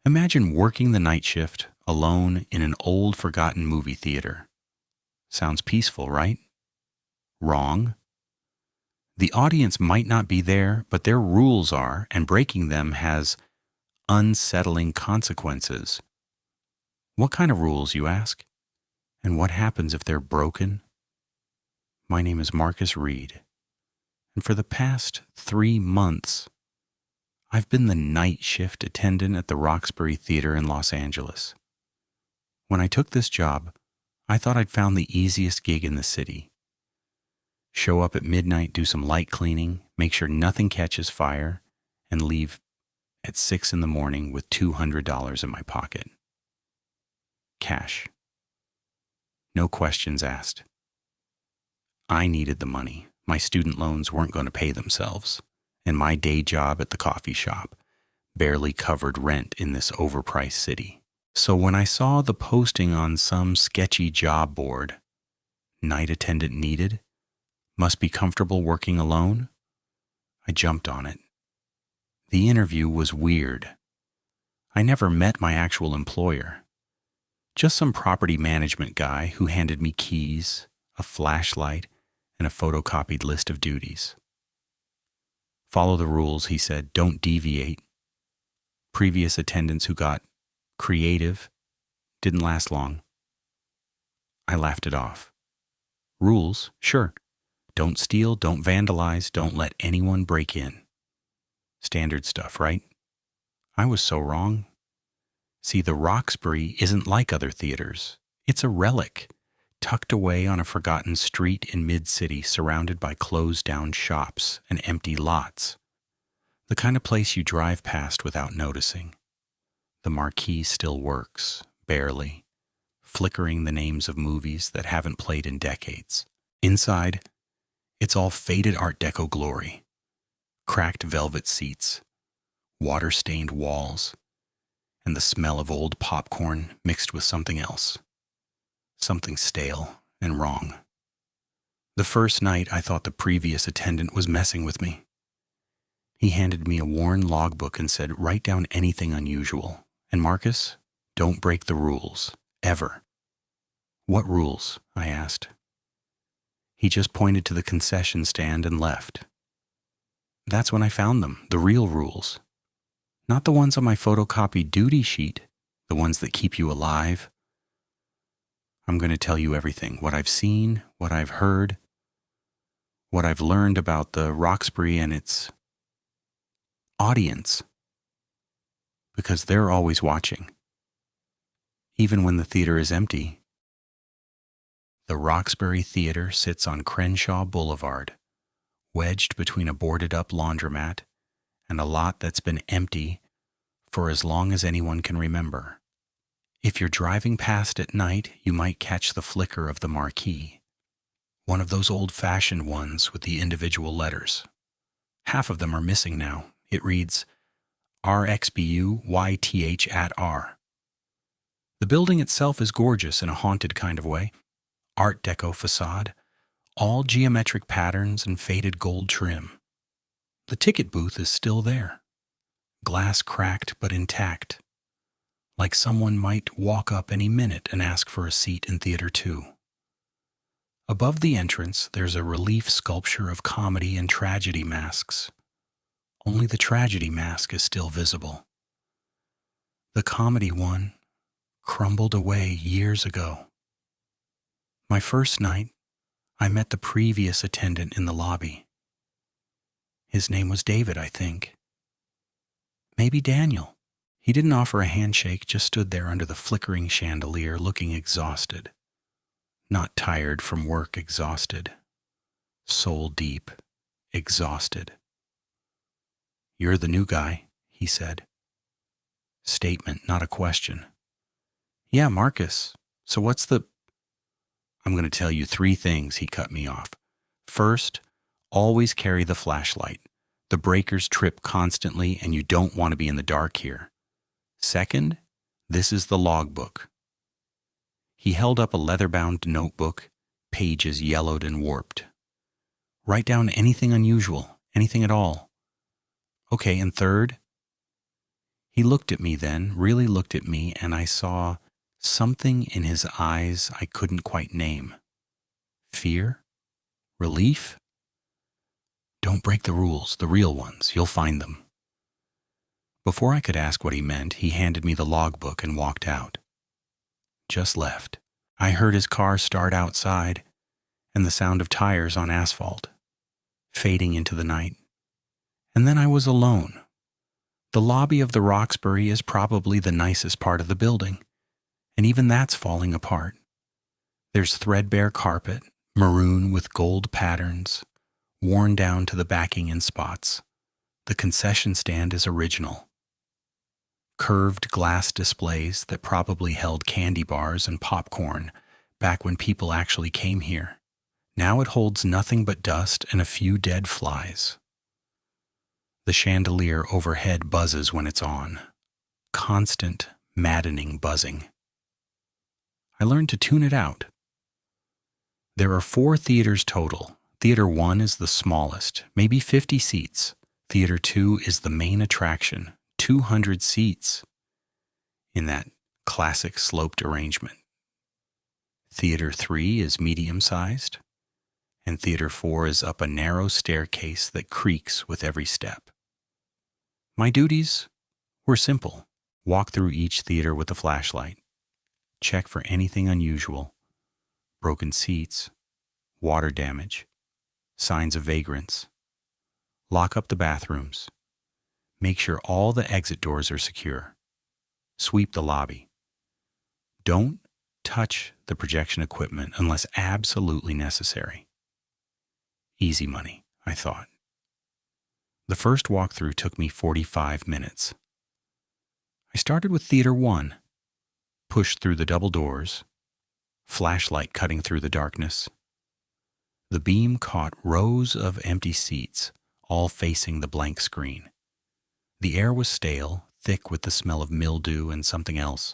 Imagine working the night shift alone in an old forgotten movie theater. Sounds peaceful, right? Wrong. The audience might not be there, but their rules are, and breaking them has unsettling consequences. What kind of rules, you ask? And what happens if they're broken? My name is Marcus Reid, and for the past 3 months, I've been the night shift attendant at the Roxbury Theater in Los Angeles. When I took this job, I thought I'd found the easiest gig in the city. Show up at midnight, do some light cleaning, make sure nothing catches fire, and leave at 6 in the morning with $200 in my pocket. Cash. No questions asked. I needed the money. My student loans weren't going to pay themselves, and my day job at the coffee shop barely covered rent in this overpriced city. So when I saw the posting on some sketchy job board, night attendant needed, must be comfortable working alone, I jumped on it. The interview was weird. I never met my actual employer. Just some property management guy who handed me keys, a flashlight, and a photocopied list of duties. Follow the rules, he said. Don't deviate. Previous attendants who got creative didn't last long. I laughed it off. Rules? Sure. Don't steal, don't vandalize, don't let anyone break in. Standard stuff, right? I was so wrong. See, the Roxbury isn't like other theaters. It's a relic, tucked away on a forgotten street in mid-city, surrounded by closed-down shops and empty lots. The kind of place you drive past without noticing. The marquee still works, barely, flickering the names of movies that haven't played in decades. Inside, it's all faded Art Deco glory. Cracked velvet seats, water-stained walls, and the smell of old popcorn mixed with something else. Something stale and wrong. The first night, I thought the previous attendant was messing with me. He handed me a worn logbook and said, write down anything unusual. And Marcus, don't break the rules, ever. What rules? I asked. He just pointed to the concession stand and left. That's when I found them, the real rules. Not the ones on my photocopied duty sheet, the ones that keep you alive. I'm going to tell you everything, what I've seen, what I've heard, what I've learned about the Roxbury and its audience. Because they're always watching. Even when the theater is empty. The Roxbury Theater sits on Crenshaw Boulevard, wedged between a boarded-up laundromat and a lot that's been empty for as long as anyone can remember. If you're driving past at night, you might catch the flicker of the marquee, one of those old-fashioned ones with the individual letters. Half of them are missing now. It reads, RXBU YTH@R. The building itself is gorgeous in a haunted kind of way. Art Deco facade, all geometric patterns and faded gold trim. The ticket booth is still there, glass cracked but intact, like someone might walk up any minute and ask for a seat in Theater 2. Above the entrance, there's a relief sculpture of comedy and tragedy masks. Only the tragedy mask is still visible. The comedy one crumbled away years ago. My first night, I met the previous attendant in the lobby. His name was David, I think. Maybe Daniel. He didn't offer a handshake, just stood there under the flickering chandelier, looking exhausted. Not tired from work, exhausted. Soul deep, exhausted. You're the new guy, he said. Statement, not a question. Yeah, Marcus. So what's the... I'm going to tell you 3 things, he cut me off. First, always carry the flashlight. The breakers trip constantly and you don't want to be in the dark here. Second, this is the logbook. He held up a leather-bound notebook, pages yellowed and warped. Write down anything unusual, anything at all. Okay, and third? He looked at me then, really looked at me, and I saw something in his eyes I couldn't quite name. Fear? Relief? Don't break the rules, the real ones. You'll find them. Before I could ask what he meant, he handed me the logbook and walked out. Just left. I heard his car start outside and the sound of tires on asphalt, fading into the night. And then I was alone. The lobby of the Roxbury is probably the nicest part of the building, and even that's falling apart. There's threadbare carpet, maroon with gold patterns, worn down to the backing in spots. The concession stand is original. Curved glass displays that probably held candy bars and popcorn back when people actually came here. Now it holds nothing but dust and a few dead flies. The chandelier overhead buzzes when it's on. Constant, maddening buzzing. I learned to tune it out. There are 4 theaters total. Theater 1 is the smallest, maybe 50 seats. Theater 2 is the main attraction, 200 seats in that classic sloped arrangement. Theater 3 is medium-sized, and Theater 4 is up a narrow staircase that creaks with every step. My duties were simple. Walk through each theater with a flashlight. Check for anything unusual. Broken seats, water damage, signs of vagrants. Lock up the bathrooms. Make sure all the exit doors are secure. Sweep the lobby. Don't touch the projection equipment unless absolutely necessary. Easy money, I thought. The first walkthrough took me 45 minutes. I started with Theater 1, pushed through the double doors, flashlight cutting through the darkness. The beam caught rows of empty seats, all facing the blank screen. The air was stale, thick with the smell of mildew and something else,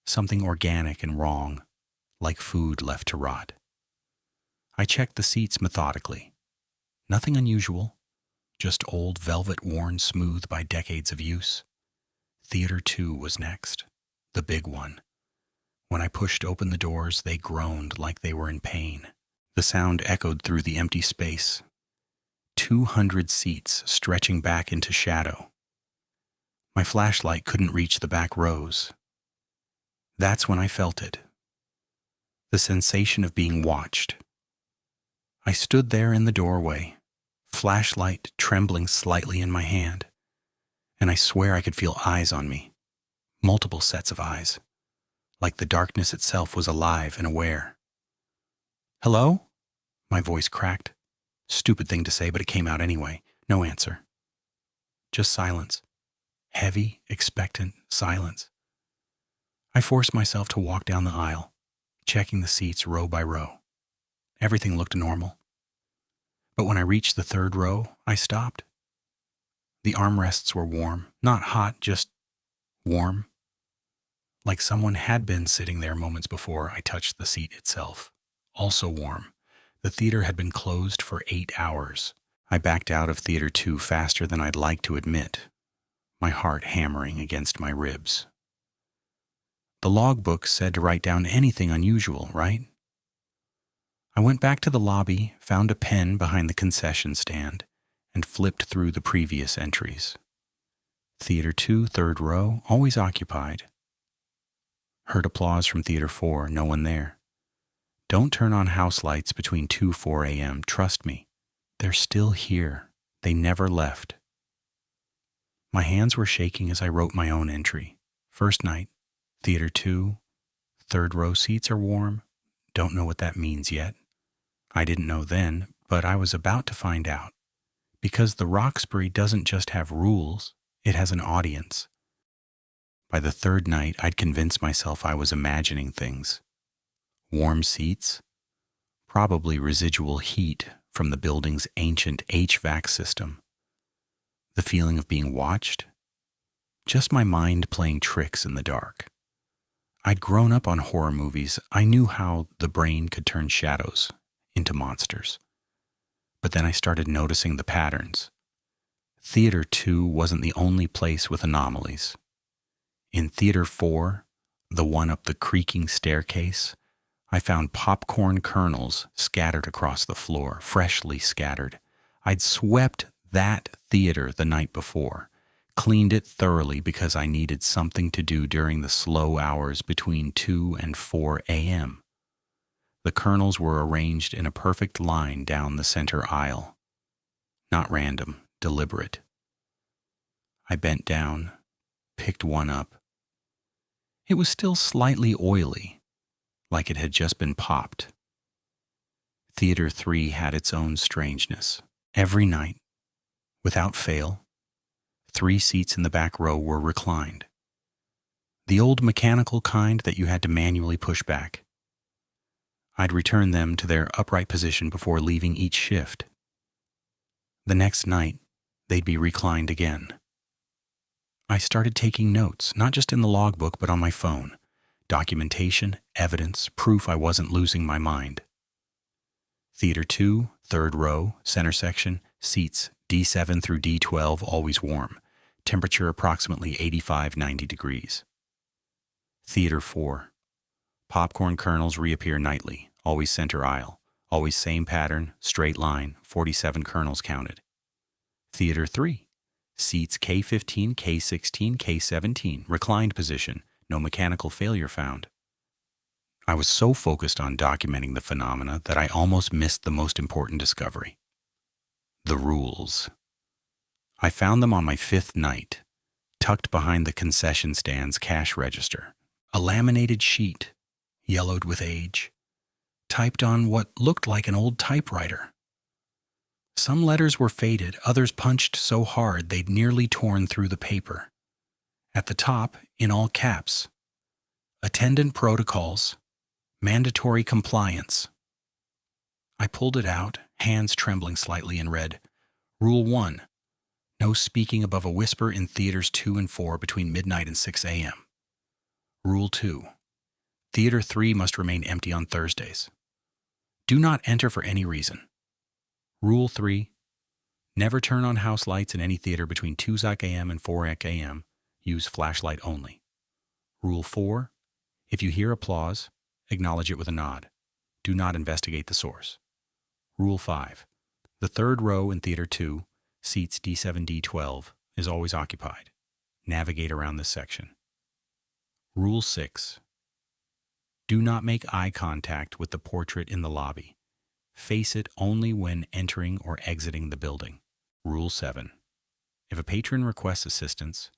something organic and wrong, like food left to rot. I checked the seats methodically. Nothing unusual, just old velvet worn smooth by decades of use. Theater 2 was next, the big one. When I pushed open the doors, they groaned like they were in pain. The sound echoed through the empty space. 200 seats stretching back into shadow. My flashlight couldn't reach the back rows. That's when I felt it. The sensation of being watched. I stood there in the doorway, flashlight trembling slightly in my hand, and I swear I could feel eyes on me. Multiple sets of eyes, like the darkness itself was alive and aware. "Hello?" My voice cracked. Stupid thing to say, but it came out anyway. No answer. Just silence. Heavy, expectant silence. I forced myself to walk down the aisle, checking the seats row by row. Everything looked normal. But when I reached the 3rd row, I stopped. The armrests were warm, not hot, just warm. Like someone had been sitting there moments before I touched the seat itself. Also warm. The theater had been closed for 8 hours. I backed out of Theater 2 faster than I'd like to admit, my heart hammering against my ribs. The logbook said to write down anything unusual, right? I went back to the lobby, found a pen behind the concession stand, and flipped through the previous entries. Theater 2, 3rd row, always occupied. Heard applause from Theater 4, no one there. Don't turn on house lights between 2-4 a.m., trust me. They're still here. They never left. My hands were shaking as I wrote my own entry. First night, Theater 2, 3rd row seats are warm. Don't know what that means yet. I didn't know then, but I was about to find out. Because the Roxbury doesn't just have rules, it has an audience. By the 3rd night, I'd convinced myself I was imagining things. Warm seats, probably residual heat from the building's ancient HVAC system. The feeling of being watched, just my mind playing tricks in the dark. I'd grown up on horror movies. I knew how the brain could turn shadows into monsters. But then I started noticing the patterns. Theater 2 wasn't the only place with anomalies. In Theater 4, the one up the creaking staircase, I found popcorn kernels scattered across the floor, freshly scattered. I'd swept that theater the night before, cleaned it thoroughly because I needed something to do during the slow hours between 2 and 4 a.m. The kernels were arranged in a perfect line down the center aisle. Not random, deliberate. I bent down, picked one up. It was still slightly oily, like it had just been popped. Theater 3 had its own strangeness. Every night, without fail, 3 seats in the back row were reclined. The old mechanical kind that you had to manually push back. I'd return them to their upright position before leaving each shift. The next night, they'd be reclined again. I started taking notes, not just in the logbook but on my phone. Documentation, evidence, proof I wasn't losing my mind. Theater 2, third row, center section, seats D7 through D12 always warm. Temperature approximately 85-90 degrees. Theater 4. Popcorn kernels reappear nightly, always center aisle, always same pattern, straight line, 47 kernels counted. Theater 3. Seats K15, K16, K17, reclined position, no mechanical failure found. I was so focused on documenting the phenomena that I almost missed the most important discovery. The rules. I found them on my 5th night, tucked behind the concession stand's cash register. A laminated sheet, yellowed with age, typed on what looked like an old typewriter. Some letters were faded, others punched so hard they'd nearly torn through the paper. At the top, in all caps, attendant protocols, mandatory compliance. I pulled it out, hands trembling slightly, and read, Rule 1. No speaking above a whisper in theaters 2 and 4 between midnight and 6 a.m. Rule 2. Theater 3 must remain empty on Thursdays. Do not enter for any reason. Rule 3. Never turn on house lights in any theater between 2 a.m. and 4 a.m. Use flashlight only. Rule 4. If you hear applause, acknowledge it with a nod. Do not investigate the source. Rule 5. The third row in Theater 2, seats D7, D12, is always occupied. Navigate around this section. Rule 6. Do not make eye contact with the portrait in the lobby. Face it only when entering or exiting the building. Rule 7. If a patron requests assistance,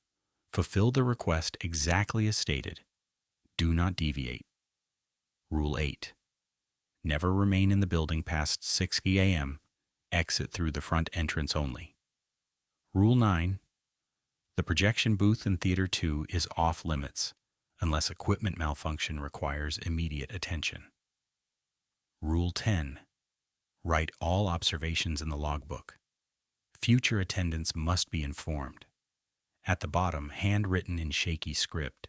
fulfill the request exactly as stated. Do not deviate. Rule 8. Never remain in the building past 6 a.m. Exit through the front entrance only. Rule 9. The projection booth in Theater 2 is off limits unless equipment malfunction requires immediate attention. Rule 10. Write all observations in the logbook. Future attendants must be informed. At the bottom, handwritten in shaky script.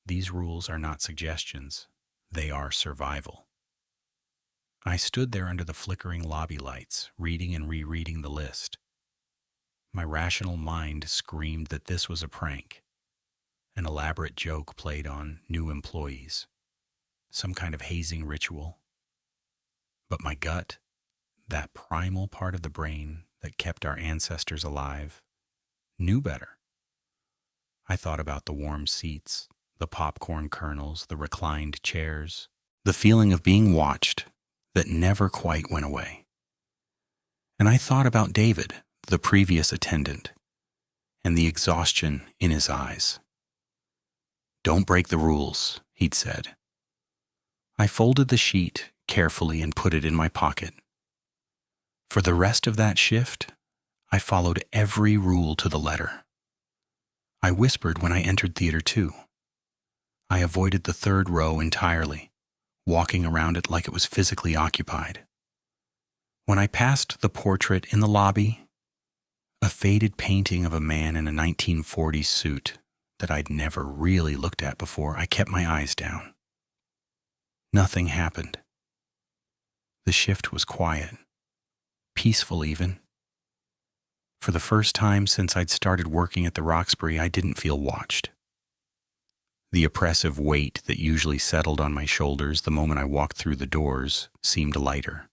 These rules are not suggestions. They are survival. I stood there under the flickering lobby lights, reading and rereading the list. My rational mind screamed that this was a prank, an elaborate joke played on new employees, some kind of hazing ritual. But my gut, that primal part of the brain that kept our ancestors alive, knew better. I thought about the warm seats, the popcorn kernels, the reclined chairs, the feeling of being watched that never quite went away. And I thought about David, the previous attendant, and the exhaustion in his eyes. Don't break the rules, he'd said. I folded the sheet carefully and put it in my pocket. For the rest of that shift, I followed every rule to the letter. I whispered when I entered Theater 2. I avoided the third row entirely, walking around it like it was physically occupied. When I passed the portrait in the lobby, a faded painting of a man in a 1940s suit that I'd never really looked at before, I kept my eyes down. Nothing happened. The shift was quiet, peaceful even. For the first time since I'd started working at the Roxbury, I didn't feel watched. The oppressive weight that usually settled on my shoulders the moment I walked through the doors seemed lighter.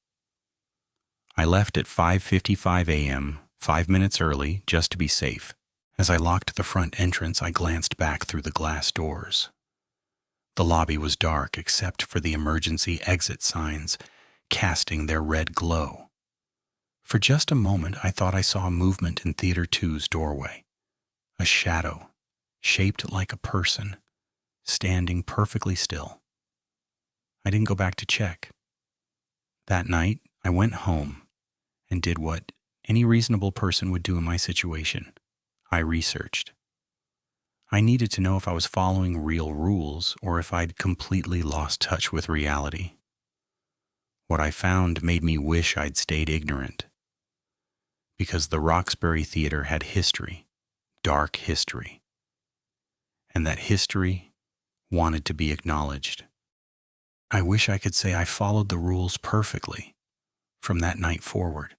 I left at 5:55 a.m., 5 minutes early, just to be safe. As I locked the front entrance, I glanced back through the glass doors. The lobby was dark except for the emergency exit signs casting their red glow. For just a moment, I thought I saw movement in Theater 2's doorway. A shadow, shaped like a person, standing perfectly still. I didn't go back to check. That night, I went home and did what any reasonable person would do in my situation. I researched. I needed to know if I was following real rules or if I'd completely lost touch with reality. What I found made me wish I'd stayed ignorant. Because the Roxbury Theater had history, dark history. And that history wanted to be acknowledged. I wish I could say I followed the rules perfectly from that night forward.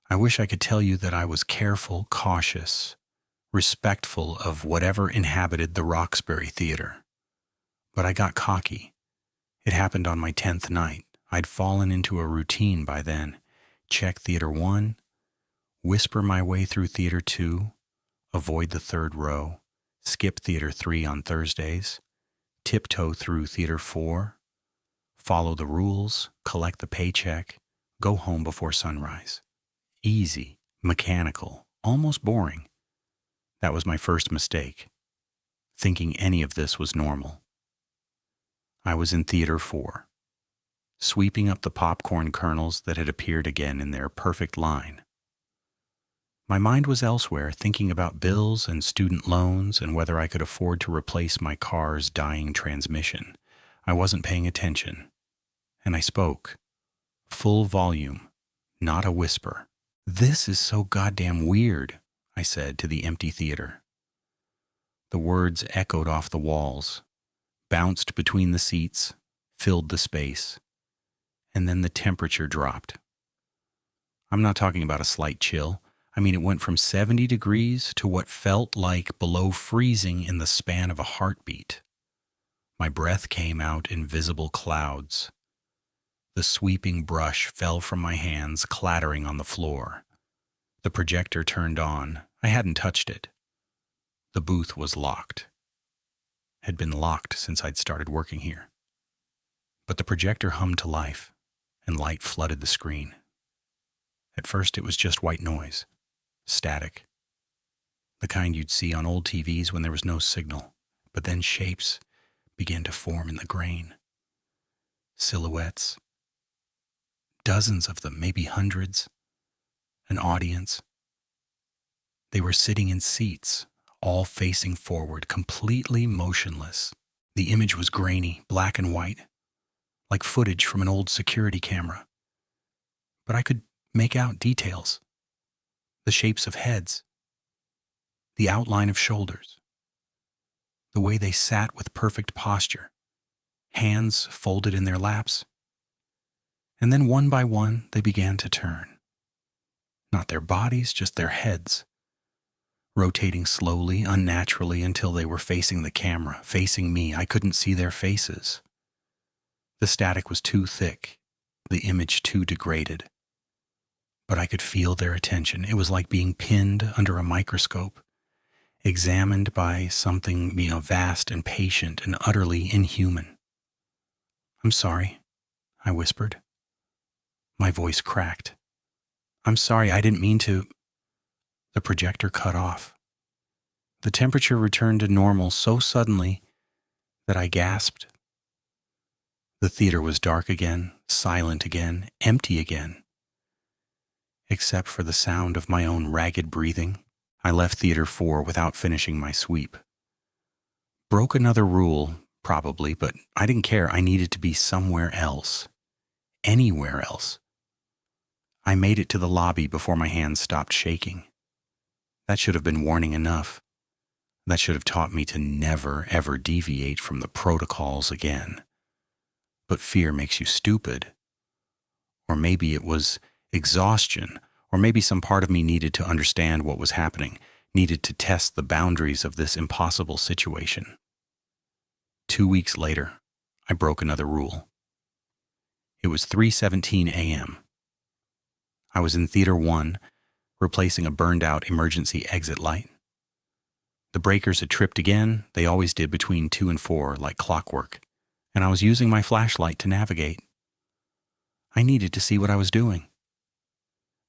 I wish I could tell you that I was careful, cautious, respectful of whatever inhabited the Roxbury Theater. But I got cocky. It happened on my 10th night. I'd fallen into a routine by then. Check Theater 1, whisper my way through Theater 2, avoid the third row, skip Theater 3 on Thursdays, tiptoe through Theater 4, follow the rules, collect the paycheck, go home before sunrise. Easy, mechanical, almost boring. That was my first mistake, thinking any of this was normal. I was in Theater 4, sweeping up the popcorn kernels that had appeared again in their perfect line. My mind was elsewhere, thinking about bills and student loans and whether I could afford to replace my car's dying transmission. I wasn't paying attention, and I spoke. Full volume, not a whisper. "This is so goddamn weird," I said to the empty theater. The words echoed off the walls, bounced between the seats, filled the space, and then the temperature dropped. I'm not talking about a slight chill. I mean, it went from 70 degrees to what felt like below freezing in the span of a heartbeat. My breath came out in visible clouds. The sweeping brush fell from my hands, clattering on the floor. The projector turned on. I hadn't touched it. The booth was locked. Had been locked since I'd started working here. But the projector hummed to life, and light flooded the screen. At first it was just white noise, static. The kind you'd see on old TVs when there was no signal, but then shapes began to form in the grain. Silhouettes. Dozens of them, maybe hundreds. An audience. They were sitting in seats, all facing forward, completely motionless. The image was grainy, black and white, like footage from an old security camera. But I could make out details. The shapes of heads. The outline of shoulders. The way they sat with perfect posture. Hands folded in their laps. And then one by one, they began to turn. Not their bodies, just their heads. Rotating slowly, unnaturally, until they were facing the camera, facing me. I couldn't see their faces. The static was too thick, the image too degraded. But I could feel their attention. It was like being pinned under a microscope, examined by something, vast and patient and utterly inhuman. "I'm sorry," I whispered. My voice cracked. "I'm sorry, I didn't mean to." The projector cut off. The temperature returned to normal so suddenly that I gasped. The theater was dark again, silent again, empty again. Except for the sound of my own ragged breathing, I left Theater 4 without finishing my sweep. Broke another rule, probably, but I didn't care. I needed to be somewhere else. Anywhere else. I made it to the lobby before my hands stopped shaking. That should have been warning enough. That should have taught me to never, ever deviate from the protocols again. But fear makes you stupid. Or maybe it was exhaustion, or maybe some part of me needed to understand what was happening, needed to test the boundaries of this impossible situation. 2 weeks later, I broke another rule. It was 3:17 a.m. I was in Theater 1, replacing a burned-out emergency exit light. The breakers had tripped again. They always did between 2 and 4, like clockwork, and I was using my flashlight to navigate. I needed to see what I was doing.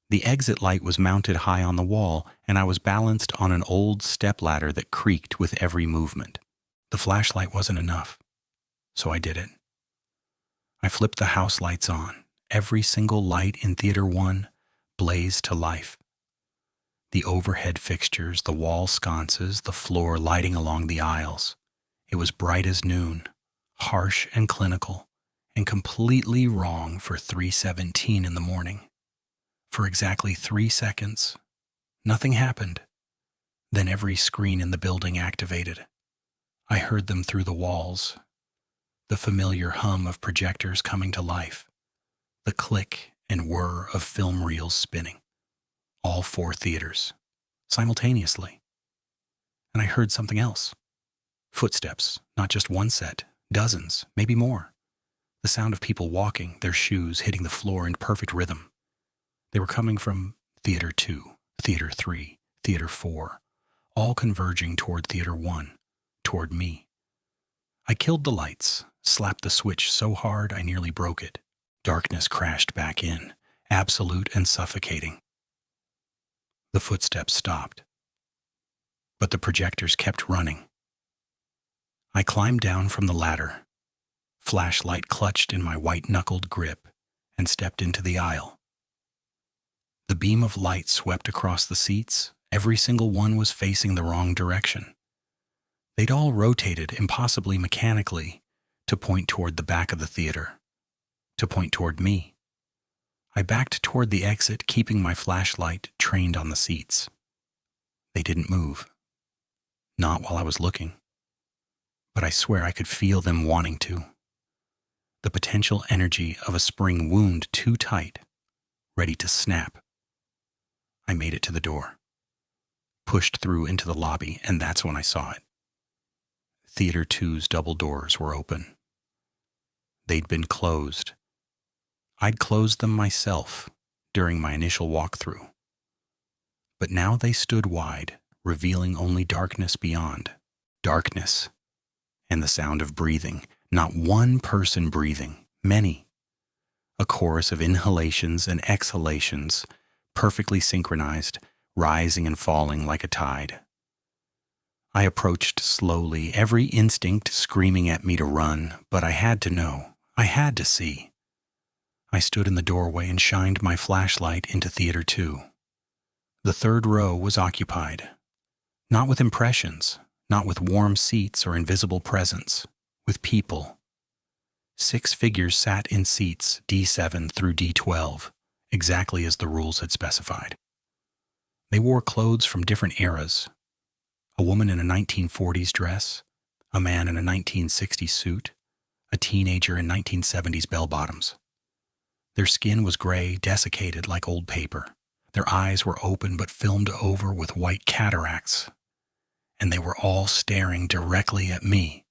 The exit light was mounted high on the wall, and I was balanced on an old stepladder that creaked with every movement. The flashlight wasn't enough, so I did it. I flipped the house lights on. Every single light in Theater 1 blazed to life. The overhead fixtures, the wall sconces, the floor lighting along the aisles. It was bright as noon, harsh and clinical, and completely wrong for 3:17 in the morning. For exactly 3 seconds, nothing happened. Then every screen in the building activated. I heard them through the walls, the familiar hum of projectors coming to life, the click and whir of film reels spinning. All 4 theaters, simultaneously. And I heard something else. Footsteps, not just one set, dozens, maybe more. The sound of people walking, their shoes hitting the floor in perfect rhythm. They were coming from Theater 2, Theater 3, Theater 4, all converging toward Theater 1, toward me. I killed the lights, slapped the switch so hard I nearly broke it. Darkness crashed back in, absolute and suffocating. The footsteps stopped, but the projectors kept running. I climbed down from the ladder, flashlight clutched in my white-knuckled grip, and stepped into the aisle. The beam of light swept across the seats. Every single one was facing the wrong direction. They'd all rotated, impossibly mechanically, to point toward the back of the theater, to point toward me. I backed toward the exit, keeping my flashlight trained on the seats. They didn't move. Not while I was looking. But I swear I could feel them wanting to. The potential energy of a spring wound too tight, ready to snap. I made it to the door, pushed through into the lobby, and that's when I saw it. Theater 2's double doors were open. They'd been closed. I'd closed them myself during my initial walkthrough. But now they stood wide, revealing only darkness beyond. Darkness and the sound of breathing. Not one person breathing, many. A chorus of inhalations and exhalations, perfectly synchronized, rising and falling like a tide. I approached slowly, every instinct screaming at me to run, but I had to know. I had to see. I stood in the doorway and shined my flashlight into Theater 2. The third row was occupied. Not with impressions, not with warm seats or invisible presence, with people. 6 figures sat in seats D7 through D12, exactly as the rules had specified. They wore clothes from different eras. A woman in a 1940s dress, a man in a 1960s suit, a teenager in 1970s bell-bottoms. Their skin was gray, desiccated like old paper. Their eyes were open but filmed over with white cataracts. And they were all staring directly at me.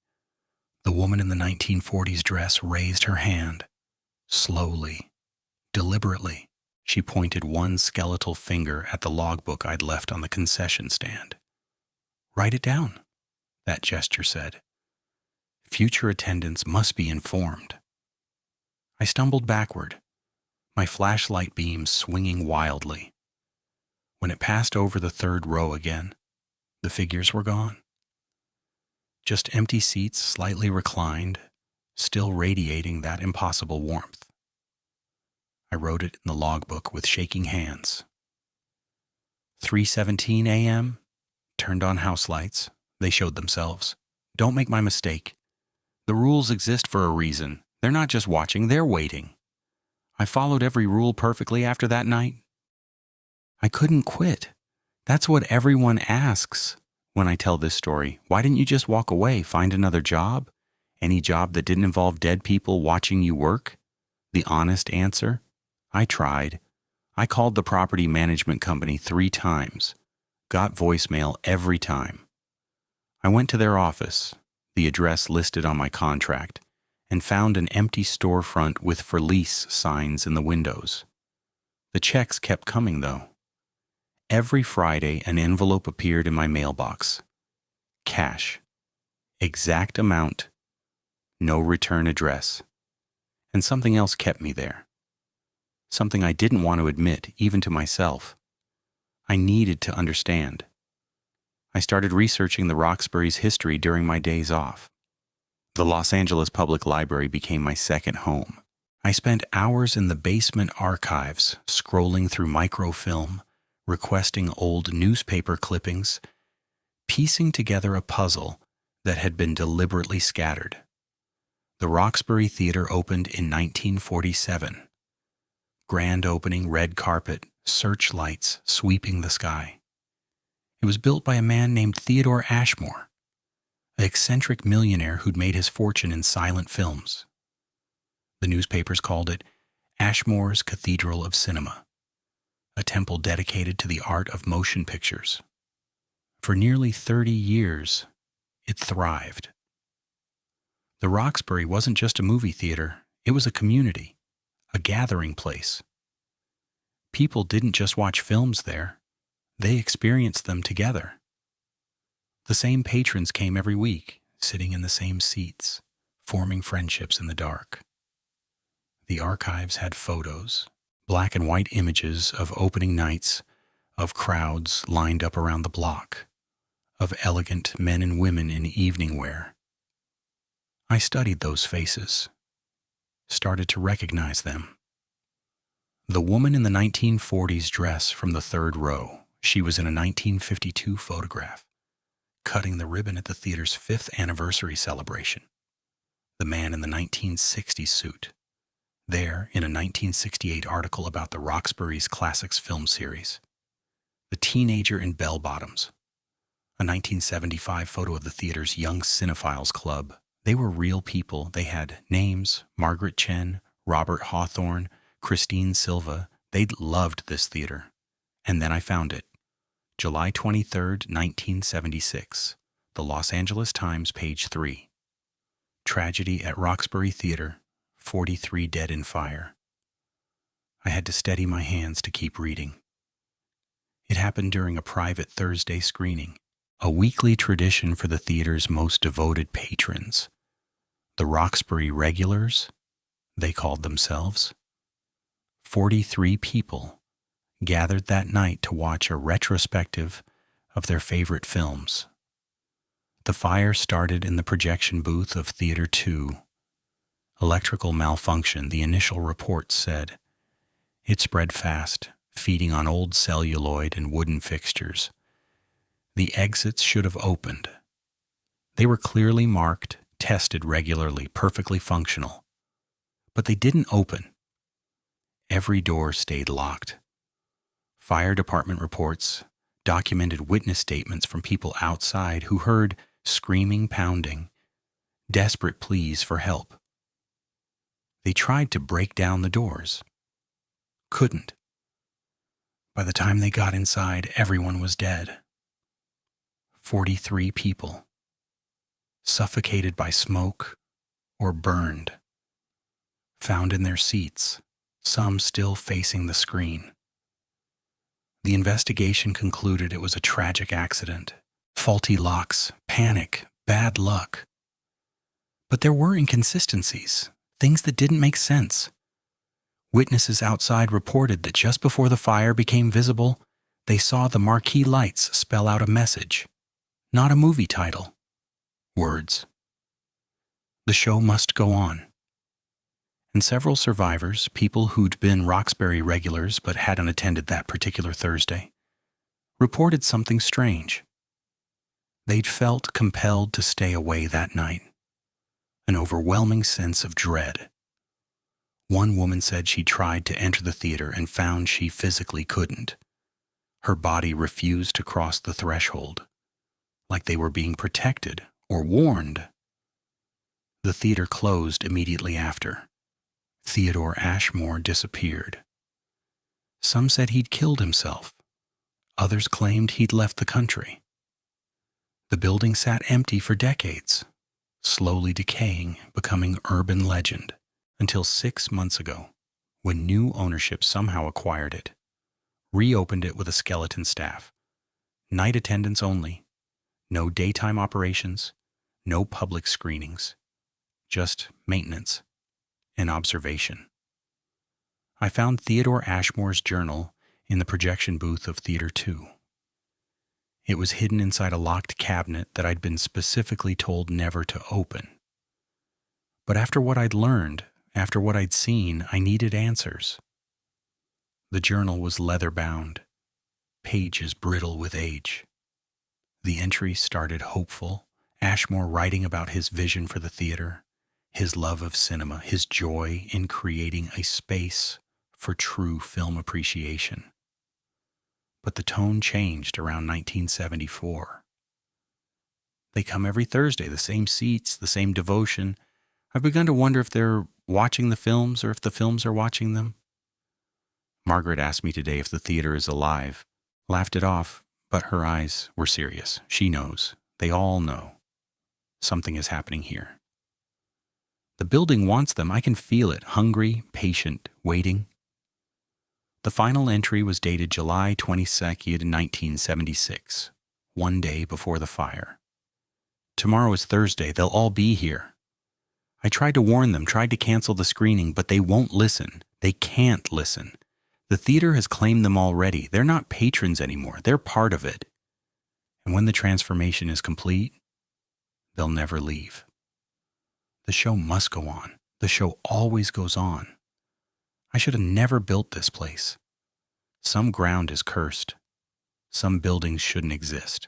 The woman in the 1940s dress raised her hand. Slowly, deliberately, she pointed one skeletal finger at the logbook I'd left on the concession stand. "Write it down," that gesture said. "Future attendants must be informed." I stumbled backward, my flashlight beam swinging wildly. When it passed over the third row again, the figures were gone. Just empty seats slightly reclined, still radiating that impossible warmth. I wrote it in the logbook with shaking hands. 3:17 a.m., turned on house lights. They showed themselves. Don't make my mistake. The rules exist for a reason. They're not just watching, they're waiting. I followed every rule perfectly after that night. I couldn't quit. That's what everyone asks when I tell this story. Why didn't you just walk away, find another job? Any job that didn't involve dead people watching you work? The honest answer? I tried. I called the property management company 3 times. Got voicemail every time. I went to their office. the address listed on my contract, and found an empty storefront with "for lease" signs in the windows. The checks kept coming, though. Every Friday, an envelope appeared in my mailbox. Cash. Exact amount. No return address. And something else kept me there. Something I didn't want to admit, even to myself. I needed to understand. I started researching the Roxbury's history during my days off. The Los Angeles Public Library became my second home. I spent hours in the basement archives, scrolling through microfilm, requesting old newspaper clippings, piecing together a puzzle that had been deliberately scattered. The Roxbury Theater opened in 1947. Grand opening, red carpet, searchlights sweeping the sky. It was built by a man named Theodore Ashmore, an eccentric millionaire who'd made his fortune in silent films. The newspapers called it Ashmore's Cathedral of Cinema, a temple dedicated to the art of motion pictures. For nearly 30 years, it thrived. The Roxbury wasn't just a movie theater, it was a community, a gathering place. People didn't just watch films there, they experienced them together. The same patrons came every week, sitting in the same seats, forming friendships in the dark. The archives had photos, black and white images of opening nights, of crowds lined up around the block, of elegant men and women in evening wear. I studied those faces, started to recognize them. The woman in the 1940s dress from the third row, she was in a 1952 photograph, cutting the ribbon at the theater's 5th anniversary celebration. The man in the 1960s suit, there in a 1968 article about the Roxbury's Classics film series. The teenager in bell-bottoms, a 1975 photo of the theater's Young Cinephiles Club. They were real people. They had names: Margaret Chen, Robert Hawthorne, Christine Silva. They'd loved this theater. And then I found it. July 23, 1976. The Los Angeles Times, page 3. Tragedy at Roxbury Theater, 43 dead in fire. I had to steady my hands to keep reading. It happened during a private Thursday screening, a weekly tradition for the theater's most devoted patrons. The Roxbury regulars, they called themselves. 43 people gathered that night to watch a retrospective of their favorite films. The fire started in the projection booth of Theater 2. Electrical malfunction, the initial report said. It spread fast, feeding on old celluloid and wooden fixtures. The exits should have opened. They were clearly marked, tested regularly, perfectly functional. But they didn't open. Every door stayed locked. Fire department reports documented witness statements from people outside who heard screaming, pounding, desperate pleas for help. They tried to break down the doors. Couldn't. By the time they got inside, everyone was dead. 43 people, suffocated by smoke or burned, found in their seats, some still facing the screen. The investigation concluded it was a tragic accident, faulty locks, panic, bad luck. But there were inconsistencies, things that didn't make sense. Witnesses outside reported that just before the fire became visible, they saw the marquee lights spell out a message, not a movie title. Words. The show must go on. And several survivors, people who'd been Roxbury regulars but hadn't attended that particular Thursday, reported something strange. They'd felt compelled to stay away that night. An overwhelming sense of dread. One woman said she tried to enter the theater and found she physically couldn't. Her body refused to cross the threshold, like they were being protected or warned. The theater closed immediately after. Theodore Ashmore disappeared. Some said he'd killed himself. Others claimed he'd left the country. The building sat empty for decades, slowly decaying, becoming urban legend, until 6 months ago, when new ownership somehow acquired it, reopened it with a skeleton staff, night attendants only, no daytime operations, no public screenings, just maintenance and observation. I found Theodore Ashmore's journal in the projection booth of Theater 2. It was hidden inside a locked cabinet that I'd been specifically told never to open. But after what I'd learned, after what I'd seen, I needed answers. The journal was leather-bound, pages brittle with age. The entry started hopeful, Ashmore writing about his vision for the theater, his love of cinema, his joy in creating a space for true film appreciation. But the tone changed around 1974. They come every Thursday, the same seats, the same devotion. I've begun to wonder if they're watching the films or if the films are watching them. Margaret asked me today if the theater is alive, laughed it off, but her eyes were serious. She knows. They all know. Something is happening here. The building wants them. I can feel it. Hungry, patient, waiting. The final entry was dated July 22nd, 1976, one day before the fire. Tomorrow is Thursday. They'll all be here. I tried to warn them, tried to cancel the screening, but they won't listen. They can't listen. The theater has claimed them already. They're not patrons anymore. They're part of it. And when the transformation is complete, they'll never leave. The show must go on. The show always goes on. I should have never built this place. Some ground is cursed. Some buildings shouldn't exist.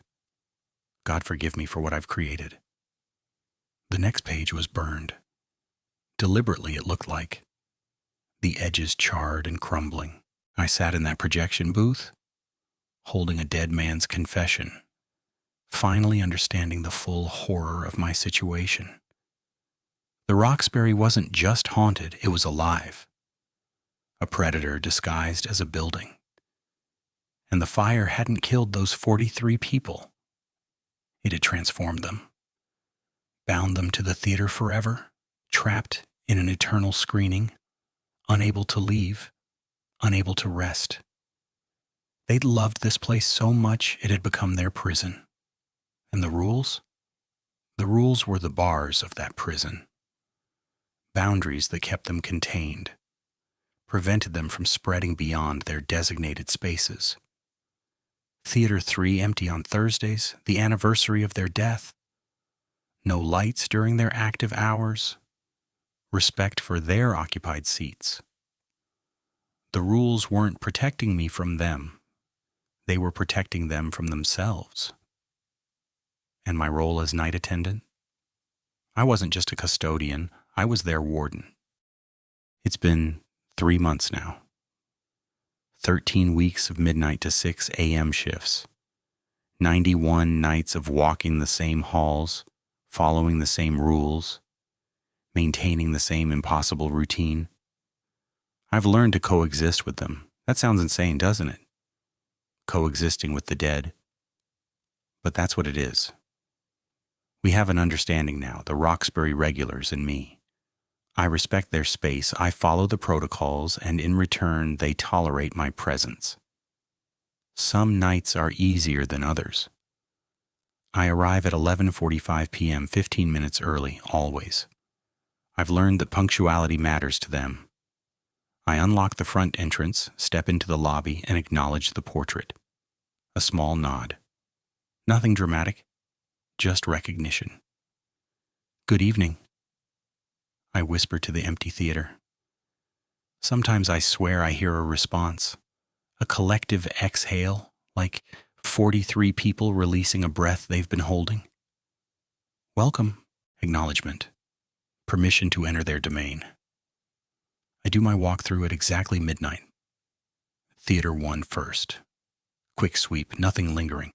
God forgive me for what I've created. The next page was burned. Deliberately, it looked like. The edges charred and crumbling. I sat in that projection booth, holding a dead man's confession, finally understanding the full horror of my situation. The Roxbury wasn't just haunted, it was alive. A predator disguised as a building. And the fire hadn't killed those 43 people. It had transformed them, bound them to the theater forever, trapped in an eternal screening, unable to leave, unable to rest. They'd loved this place so much it had become their prison. And the rules? The rules were the bars of that prison. Boundaries that kept them contained, prevented them from spreading beyond their designated spaces. Theater 3 empty on Thursdays, the anniversary of their death. No lights during their active hours. Respect for their occupied seats. The rules weren't protecting me from them. They were protecting them from themselves. And my role as night attendant? I wasn't just a custodian, I was their warden. It's been 3 months now. 13 weeks of midnight to 6 a.m. shifts. 91 nights of walking the same halls, following the same rules, maintaining the same impossible routine. I've learned to coexist with them. That sounds insane, doesn't it? Coexisting with the dead. But that's what it is. We have an understanding now, the Roxbury regulars and me. I respect their space, I follow the protocols, and in return, they tolerate my presence. Some nights are easier than others. I arrive at 11:45 p.m., 15 minutes early, always. I've learned that punctuality matters to them. I unlock the front entrance, step into the lobby, and acknowledge the portrait. A small nod. Nothing dramatic, just recognition. Good evening. I whisper to the empty theater. Sometimes I swear I hear a response, a collective exhale, like 43 people releasing a breath they've been holding. Welcome, acknowledgement, permission to enter their domain. I do my walkthrough at exactly midnight. Theater 1 first. Quick sweep, nothing lingering.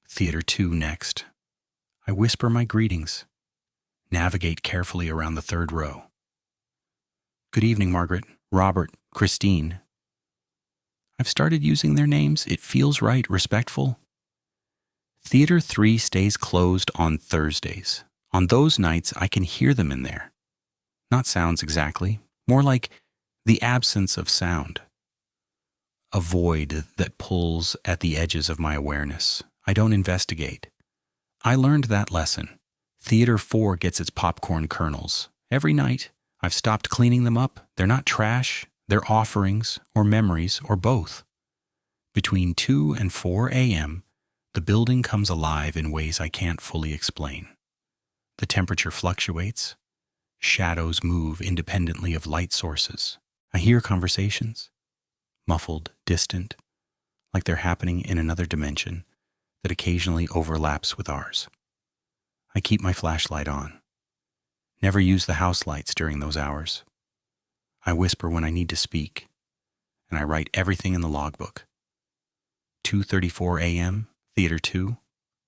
Theater 2 next. I whisper my greetings. Navigate carefully around the third row. Good evening, Margaret, Robert, Christine. I've started using their names. It feels right, respectful. Theater 3 stays closed on Thursdays. On those nights, I can hear them in there. Not sounds exactly, more like the absence of sound. A void that pulls at the edges of my awareness. I don't investigate. I learned that lesson. Theater 4 gets its popcorn kernels. Every night, I've stopped cleaning them up. They're not trash, they're offerings or memories or both. Between 2 and 4 a.m., the building comes alive in ways I can't fully explain. The temperature fluctuates. Shadows move independently of light sources. I hear conversations, muffled, distant, like they're happening in another dimension that occasionally overlaps with ours. I keep my flashlight on. Never use the house lights during those hours. I whisper when I need to speak, and I write everything in the logbook. 2:34 a.m., Theater 2,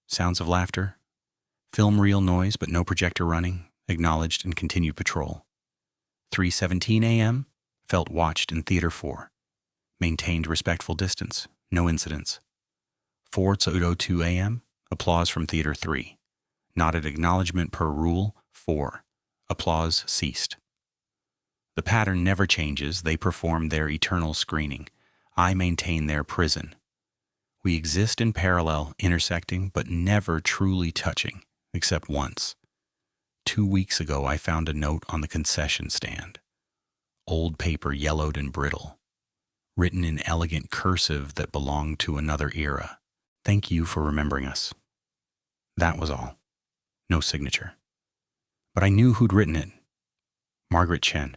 sounds of laughter, film reel noise but no projector running, acknowledged and continued patrol. 3:17 a.m., felt watched in Theater 4, maintained respectful distance, no incidents. 4:02 a.m., applause from Theater 3, nodded acknowledgement per rule 4, applause ceased. The pattern never changes. They perform their eternal screening. I maintain their prison. We exist in parallel, intersecting, but never truly touching, except once. 2 weeks ago, I found a note on the concession stand. Old paper, yellowed and brittle, written in elegant cursive that belonged to another era. Thank you for remembering us. That was all. No signature. But I knew who'd written it. Margaret Chen,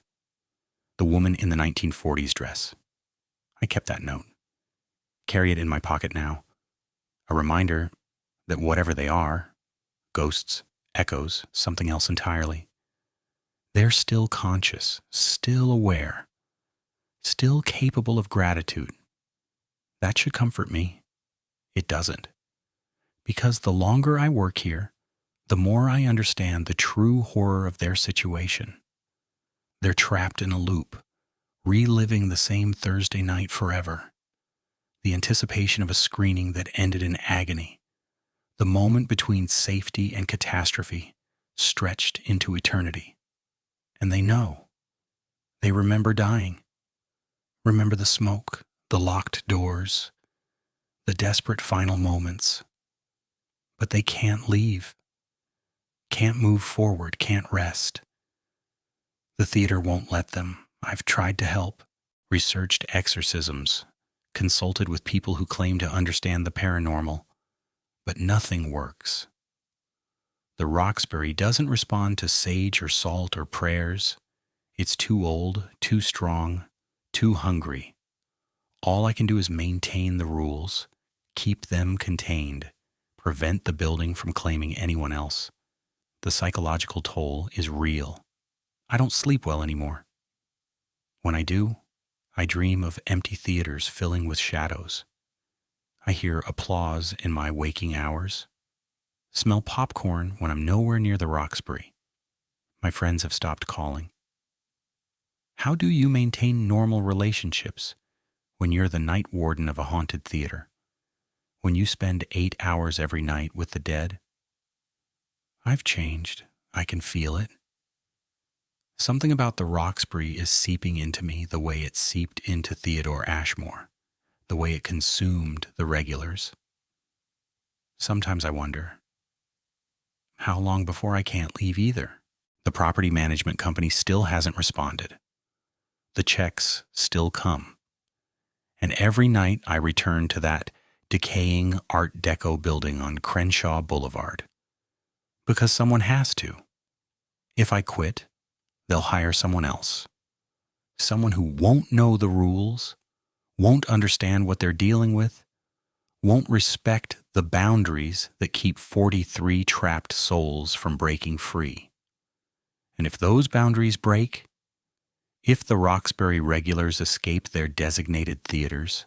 the woman in the 1940s dress. I kept that note. Carry it in my pocket now. A reminder that whatever they are, ghosts, echoes, something else entirely, they're still conscious, still aware, still capable of gratitude. That should comfort me. It doesn't. Because the longer I work here, the more I understand the true horror of their situation. They're trapped in a loop, reliving the same Thursday night forever. The anticipation of a screening that ended in agony. The moment between safety and catastrophe, stretched into eternity. And they know. They remember dying. Remember the smoke, the locked doors, the desperate final moments. But they can't leave. Can't move forward, can't rest. The theater won't let them. I've tried to help, researched exorcisms, consulted with people who claim to understand the paranormal, but nothing works. The Roxbury doesn't respond to sage or salt or prayers. It's too old, too strong, too hungry. All I can do is maintain the rules, keep them contained, prevent the building from claiming anyone else. The psychological toll is real. I don't sleep well anymore. When I do, I dream of empty theaters filling with shadows. I hear applause in my waking hours. Smell popcorn when I'm nowhere near the Roxbury. My friends have stopped calling. How do you maintain normal relationships when you're the night warden of a haunted theater? When you spend 8 hours every night with the dead? I've changed. I can feel it. Something about the Roxbury is seeping into me the way it seeped into Theodore Ashmore, the way it consumed the regulars. Sometimes I wonder, how long before I can't leave either? The property management company still hasn't responded. The checks still come. And every night I return to that decaying Art Deco building on Crenshaw Boulevard. Because someone has to. If I quit, they'll hire someone else. Someone who won't know the rules, won't understand what they're dealing with, won't respect the boundaries that keep 43 trapped souls from breaking free. And if those boundaries break, if the Roxbury regulars escape their designated theaters,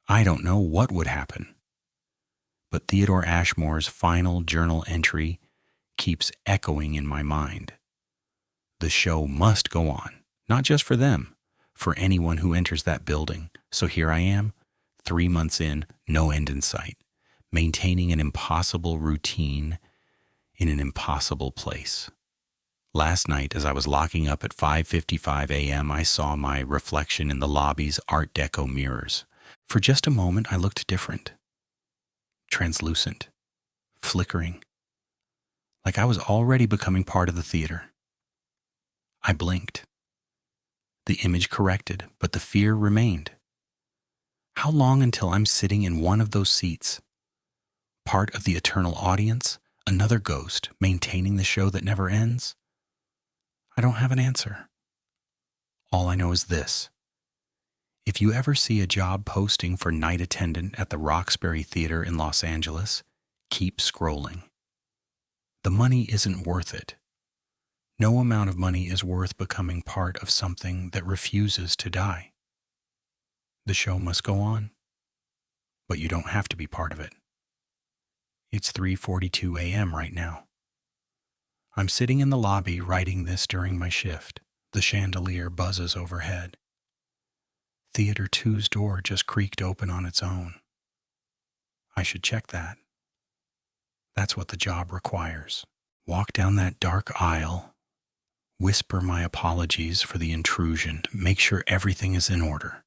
I don't know what would happen. But Theodore Ashmore's final journal entry keeps echoing in my mind. The show must go on, not just for them, for anyone who enters that building. So here I am, 3 months in, no end in sight, maintaining an impossible routine in an impossible place. Last night, as I was locking up at 5:55 a.m., I saw my reflection in the lobby's Art Deco mirrors. For just a moment, I looked different. Translucent. Flickering. Like I was already becoming part of the theater. I blinked. The image corrected, but the fear remained. How long until I'm sitting in one of those seats? Part of the eternal audience? Another ghost maintaining the show that never ends? I don't have an answer. All I know is this. If you ever see a job posting for night attendant at the Roxbury Theater in Los Angeles, keep scrolling. The money isn't worth it. No amount of money is worth becoming part of something that refuses to die. The show must go on, but you don't have to be part of it. It's 3:42 a.m. right now. I'm sitting in the lobby writing this during my shift. The chandelier buzzes overhead. Theater 2's door just creaked open on its own. I should check that. That's what the job requires. Walk down that dark aisle, whisper my apologies for the intrusion, make sure everything is in order.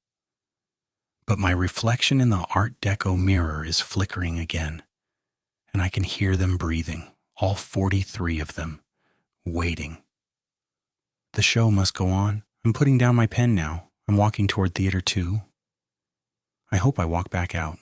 But my reflection in the Art Deco mirror is flickering again, and I can hear them breathing, all 43 of them, waiting. The show must go on. I'm putting down my pen now. I'm walking toward Theater 2. I hope I walk back out.